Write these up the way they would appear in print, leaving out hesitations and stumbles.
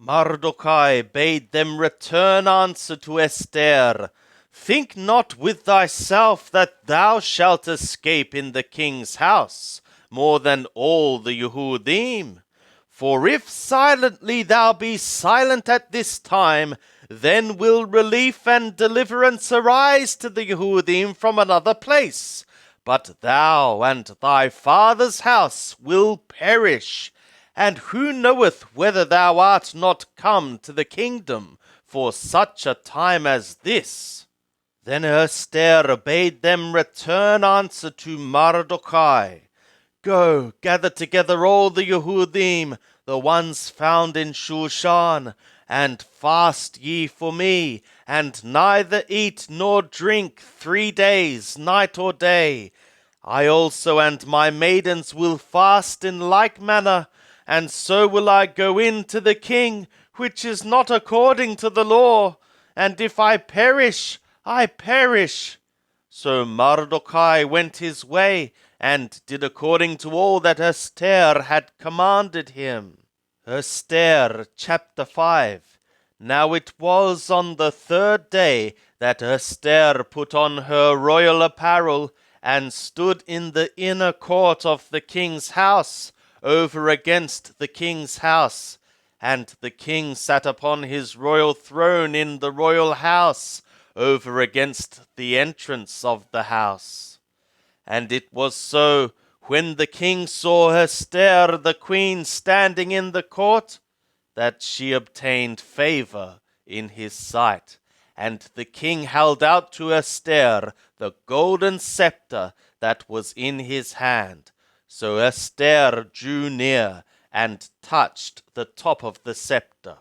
Mardochai bade them return answer to Esther. Think not with thyself that thou shalt escape in the king's house, more than all the Yehudim. For if silently thou be silent at this time, then will relief and deliverance arise to the Yehudim from another place. But thou and thy father's house will perish. And who knoweth whether thou art not come to the kingdom for such a time as this? Then Esther bade them return answer to Mardochai. Go, gather together all the Yehudim, the ones found in Shushan, and fast ye for me, and neither eat nor drink 3 days, night or day. I also and my maidens will fast in like manner, and so will I go in to the king, which is not according to the law, and if I perish, I perish. So Mardochai went his way, and did according to all that Esther had commanded him. Esther chapter 5. Now it was on the 3rd day that Esther put on her royal apparel, and stood in the inner court of the king's house, over against the king's house. And the king sat upon his royal throne in the royal house, over against the entrance of the house. And it was so, when the king saw Esther the queen standing in the court, that she obtained favor in his sight. And the king held out to Esther the golden scepter that was in his hand. So Esther drew near, and touched the top of the scepter.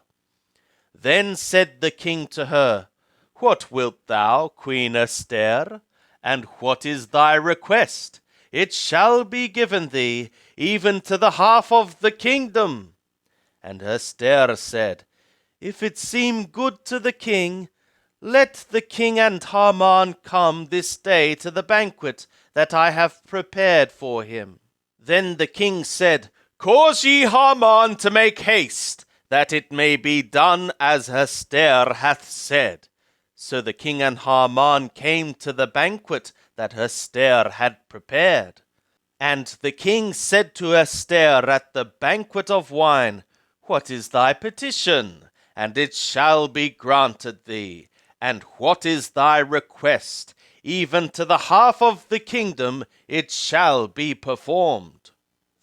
Then said the king to her, What wilt thou, Queen Esther? And what is thy request? It shall be given thee, even to the half of the kingdom. And Esther said, If it seem good to the king, let the king and Haman come this day to the banquet that I have prepared for him. Then the king said, Cause ye Haman to make haste, that it may be done as Esther hath said. So the king and Haman came to the banquet that Esther had prepared. And the king said to Esther at the banquet of wine, What is thy petition? And it shall be granted thee. And what is thy request? Even to the half of the kingdom it shall be performed.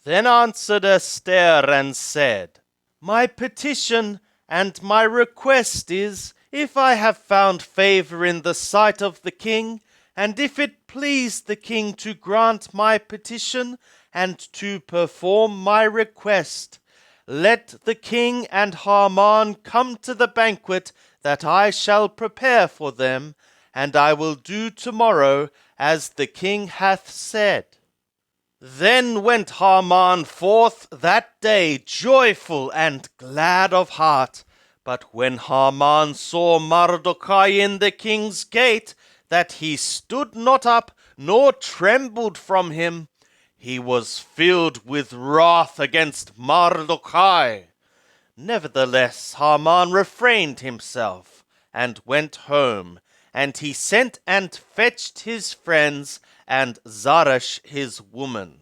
Then answered Esther and said, My petition and my request is, if I have found favor in the sight of the king, and if it please the king to grant my petition and to perform my request, let the king and Haman come to the banquet that I shall prepare for them, and I will do tomorrow as the king hath said. Then went Haman forth that day joyful and glad of heart. But when Haman saw Mardochai in the king's gate, that he stood not up, nor trembled from him, he was filled with wrath against Mardochai. Nevertheless Haman refrained himself, and went home, and he sent and fetched his friends, and Zeresh his woman.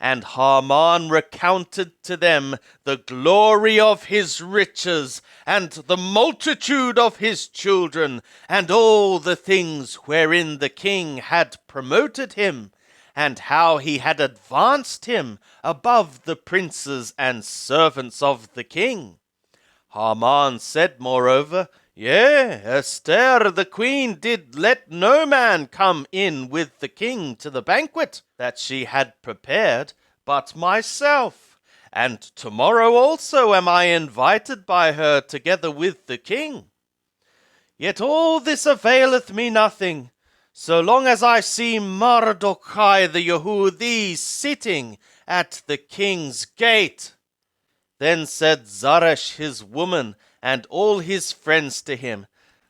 And Haman recounted to them the glory of his riches, and the multitude of his children, and all the things wherein the king had promoted him, and how he had advanced him above the princes and servants of the king. Haman said moreover, Yea, Esther the queen did let no man come in with the king to the banquet that she had prepared, but myself. And tomorrow also am I invited by her together with the king. Yet all this availeth me nothing, so long as I see Mardochai the Yehudi sitting at the king's gate. Then said Zeresh his woman, and all his friends to him,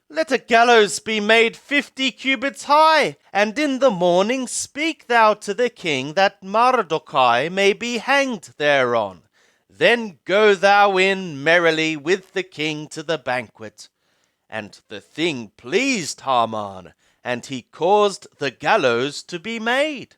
Let a gallows be made 50 cubits high, and in the morning speak thou to the king that Mardochai may be hanged thereon. Then go thou in merrily with the king to the banquet. And the thing pleased Haman, and he caused the gallows to be made.